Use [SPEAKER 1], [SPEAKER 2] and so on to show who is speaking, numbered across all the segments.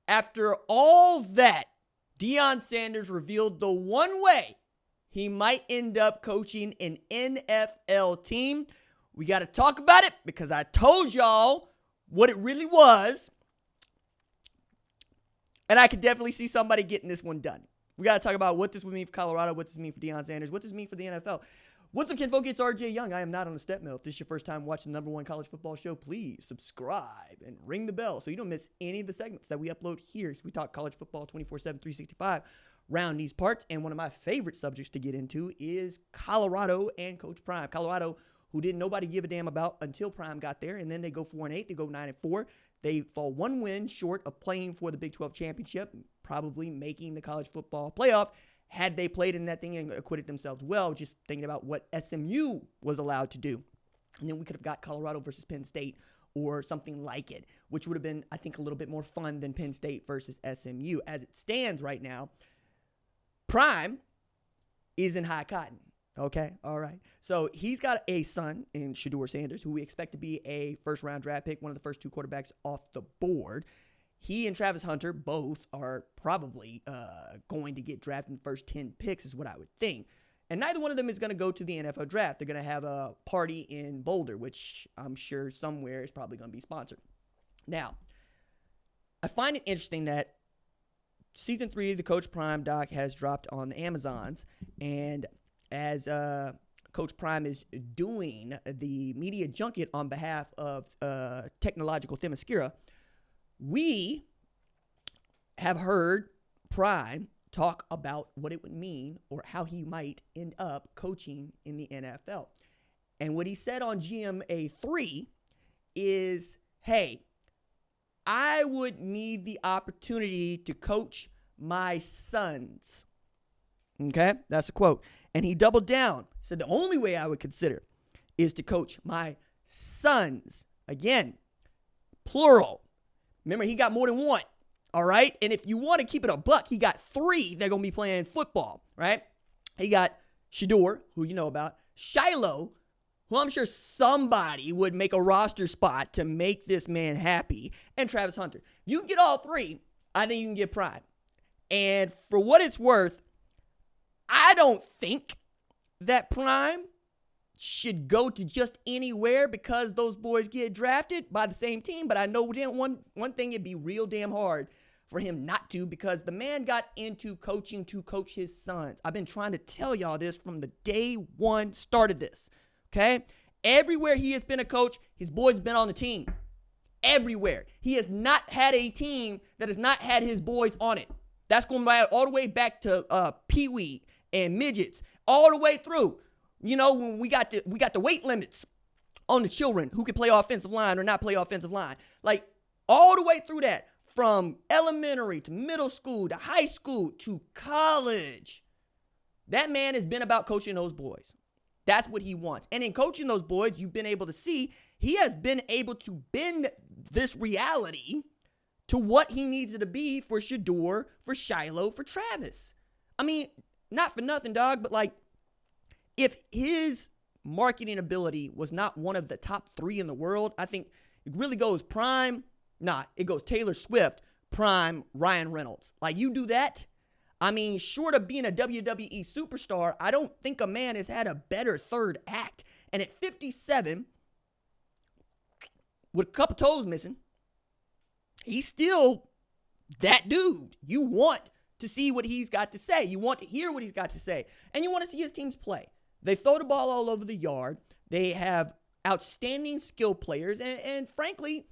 [SPEAKER 1] After all that, Deion Sanders revealed the one way he might end up coaching an NFL team. We got to talk about it because I told y'all what it really was. And I could definitely see somebody getting this one done. We got to talk about what this would mean for Colorado, what this mean for Deion Sanders, what this mean for the NFL. What's up, kinfolk? It's RJ Young. I am not on the step mill. If this is your first time watching the #1 college football show, please subscribe and ring the bell so you don't miss any of the segments that we upload here. So we talk college football 24/7, 365 around these parts. And one of my favorite subjects to get into is Colorado and Coach Prime. Colorado, who didn't nobody give a damn about until Prime got there, and then they go 4-8. They go 9-4. They fall one win short of playing for the Big 12 championship, probably making the college football playoff. Had they played in that thing and acquitted themselves well, just thinking about what SMU was allowed to do. And then we could have got Colorado versus Penn State or something like it, which would have been, I think, a little bit more fun than Penn State versus SMU. As it stands right now, Prime is in high cotton. Okay, all right. So he's got a son in Deion Sanders, who we expect to be a first-round draft pick, one of the first two quarterbacks off the board. He and Travis Hunter both are probably going to get drafted in the first 10 picks is what I would think. And neither one of them is going to go to the NFL draft. They're going to have a party in Boulder, which I'm sure somewhere is probably going to be sponsored. Now, I find it interesting that Season 3 of the Coach Prime doc has dropped on the Amazons. And as Coach Prime is doing the media junket on behalf of Technological Themyscira, we have heard Prime talk about what it would mean or how he might end up coaching in the NFL. And what he said on GMA3 is, hey, I would need the opportunity to coach my sons. Okay, that's a quote. And he doubled down, said the only way I would consider is to coach my sons. Again, plural. Remember, he got more than one, all right? And if you want to keep it a buck, he got 3 that are going to be playing football, right? He got Shedeur, who you know about, Shiloh, who I'm sure somebody would make a roster spot to make this man happy, and Travis Hunter. You can get all 3, I think you can get Prime. And for what it's worth, I don't think that Prime should go to just anywhere because those boys get drafted by the same team. But I know one thing, it'd be real damn hard for him not to, because the man got into coaching to coach his sons. I've been trying to tell y'all this from the day one started this, okay? Everywhere he has been a coach, his boys been on the team. Everywhere. He has not had a team that has not had his boys on it. That's going all the way back to Pee-wee and midgets, all the way through. You know, when we got the weight limits on the children who could play offensive line or not play offensive line. Like, all the way through that, from elementary to middle school to high school to college. That man has been about coaching those boys. That's what he wants. And in coaching those boys, you've been able to see he has been able to bend this reality to what he needs it to be for Shedeur, for Shiloh, for Travis. I mean, not for nothing, dog, but like, if his marketing ability was not one of the top 3 in the world, I think it really goes Prime. It goes Taylor Swift, Prime, Ryan Reynolds. Like, you do that, I mean, short of being a WWE superstar, I don't think a man has had a better third act. And at 57, with a couple toes missing, he's still that dude. You want to see what he's got to say. You want to hear what he's got to say. And you want to see his teams play. They throw the ball all over the yard. They have outstanding skill players. And frankly,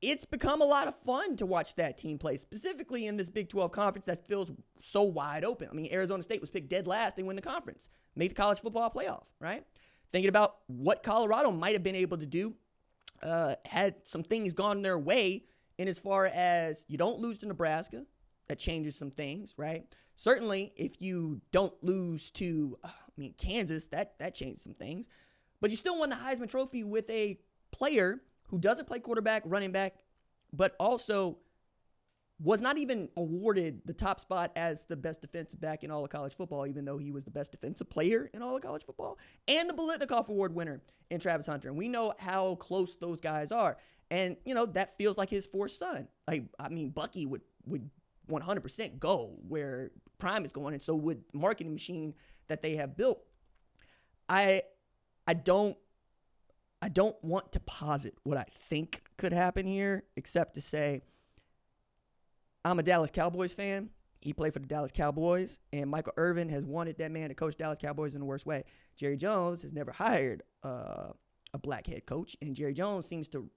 [SPEAKER 1] it's become a lot of fun to watch that team play, specifically in this Big 12 conference that feels so wide open. I mean, Arizona State was picked dead last. They win the conference, made the college football playoff, right? Thinking about what Colorado might have been able to do, had some things gone their way in as far as you don't lose to Nebraska. That changes some things, right? Certainly, if you don't lose to, Kansas, that changes some things. But you still won the Heisman Trophy with a player who doesn't play quarterback, running back, but also was not even awarded the top spot as the best defensive back in all of college football, even though he was the best defensive player in all of college football, and the Biletnikoff Award winner in Travis Hunter. And we know how close those guys are. And, that feels like his fourth son. Bucky would 100% go where Prime is going, and so would marketing machine that they have built. I don't want to posit what I think could happen here, except to say I'm a Dallas Cowboys fan. He played for the Dallas Cowboys, and Michael Irvin has wanted that man to coach Dallas Cowboys in the worst way. Jerry Jones has never hired a black head coach, and Jerry Jones seems to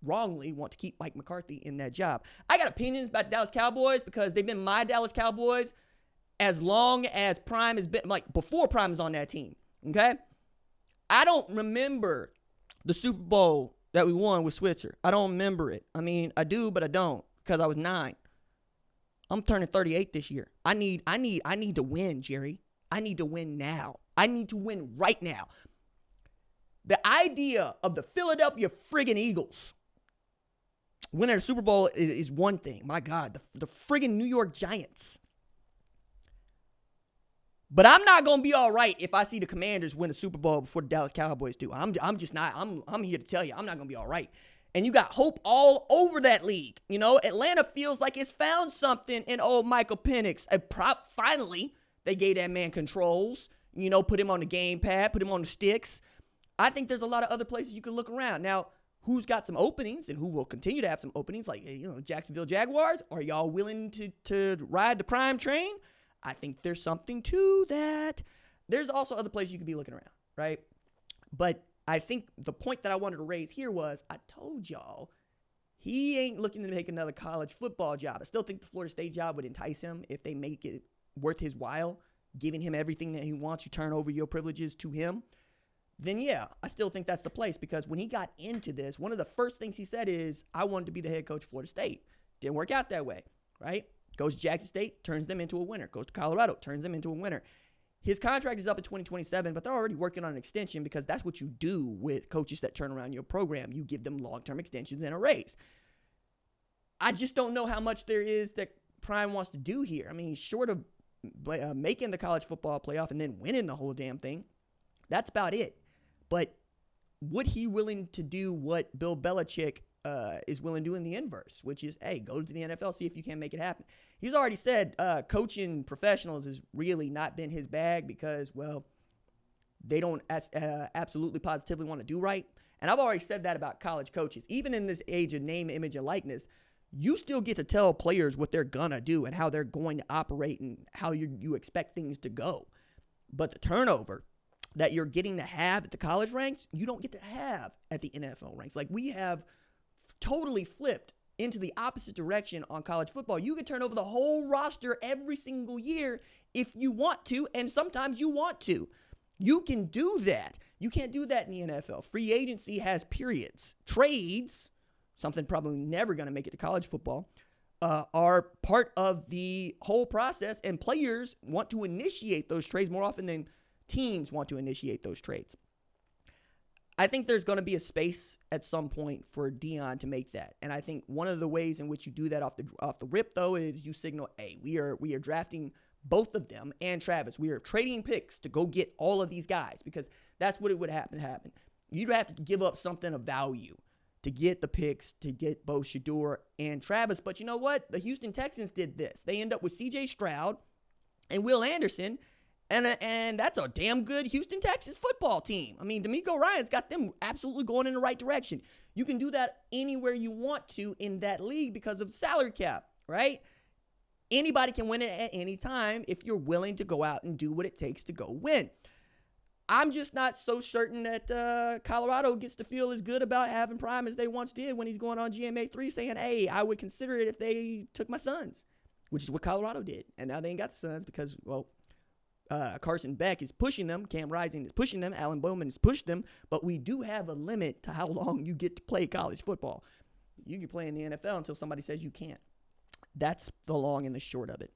[SPEAKER 1] wrongly want to keep Mike McCarthy in that job. I got opinions about Dallas Cowboys because they've been my Dallas Cowboys as long as Prime has been, before Prime is on that team, okay? I don't remember the Super Bowl that we won with Switzer. I don't remember it. I do, but I don't because I was 9. I'm turning 38 this year. I need to win, Jerry. I need to win now. I need to win right now. The idea of the Philadelphia friggin' Eagles winning a Super Bowl is one thing. My God, the friggin' New York Giants. But I'm not going to be all right if I see the Commanders win a Super Bowl before the Dallas Cowboys do. I'm just not. I'm here to tell you, I'm not going to be all right. And you got hope all over that league. Atlanta feels like it's found something in old Michael Penix. Finally, they gave that man controls. Put him on the gamepad, put him on the sticks. I think there's a lot of other places you can look around. Now, who's got some openings and who will continue to have some openings, like, Jacksonville Jaguars? Are y'all willing to ride the Prime train? I think there's something to that. There's also other places you could be looking around, right? But I think the point that I wanted to raise here was I told y'all he ain't looking to make another college football job. I still think the Florida State job would entice him if they make it worth his while, giving him everything that he wants. You turn over your privileges to him. Then, yeah, I still think that's the place because when he got into this, one of the first things he said is, I wanted to be the head coach of Florida State. Didn't work out that way, right? Goes to Jackson State, turns them into a winner. Goes to Colorado, turns them into a winner. His contract is up in 2027, but they're already working on an extension because that's what you do with coaches that turn around your program. You give them long-term extensions and a raise. I just don't know how much there is that Prime wants to do here. Short of making the college football playoff and then winning the whole damn thing, that's about it. But would he willing to do what Bill Belichick is willing to do in the inverse, which is, hey, go to the NFL, see if you can make it happen. He's already said coaching professionals has really not been his bag because, well, they don't absolutely positively want to do right. And I've already said that about college coaches. Even in this age of name, image, and likeness, you still get to tell players what they're going to do and how they're going to operate and how you expect things to go. But the turnover that you're getting to have at the college ranks, you don't get to have at the NFL ranks. Like, we have totally flipped into the opposite direction on college football. You can turn over the whole roster every single year if you want to, and sometimes you want to. You can do that. You can't do that in the NFL. Free agency has periods. Trades, something probably never going to make it to college football, are part of the whole process, and players want to initiate those trades more often than teams want to initiate those trades. I think there's going to be a space at some point for Deion to make that. And I think one of the ways in which you do that off the rip, though, is you signal, hey, we are drafting both of them and Travis. We are trading picks to go get all of these guys because that's what it would happen. You'd have to give up something of value to get the picks, to get both Shedeur and Travis. But you know what? The Houston Texans did this. They end up with C.J. Stroud and Will Anderson, and that's a damn good Houston Texans football team. DeMeco Ryans got them absolutely going in the right direction. You can do that anywhere you want to in that league because of the salary cap, right? Anybody can win it at any time if you're willing to go out and do what it takes to go win. I'm just not so certain that Colorado gets to feel as good about having Prime as they once did when he's going on GMA3 saying, hey, I would consider it if they took my sons, which is what Colorado did. And now they ain't got the sons because, well, Carson Beck is pushing them. Cam Rising is pushing them. Alan Bowman has pushed them. But we do have a limit to how long you get to play college football. You can play in the NFL until somebody says you can't. That's the long and the short of it.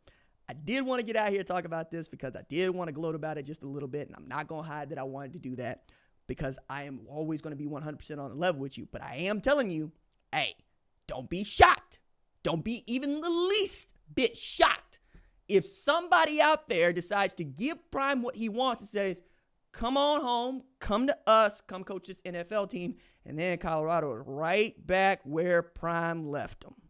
[SPEAKER 1] I did want to get out here and talk about this because I did want to gloat about it just a little bit. And I'm not going to hide that I wanted to do that because I am always going to be 100% on the level with you. But I am telling you, hey, don't be shocked. Don't be even the least bit shocked if somebody out there decides to give Prime what he wants and says, come on home, come to us, come coach this NFL team, and then Colorado is right back where Prime left them.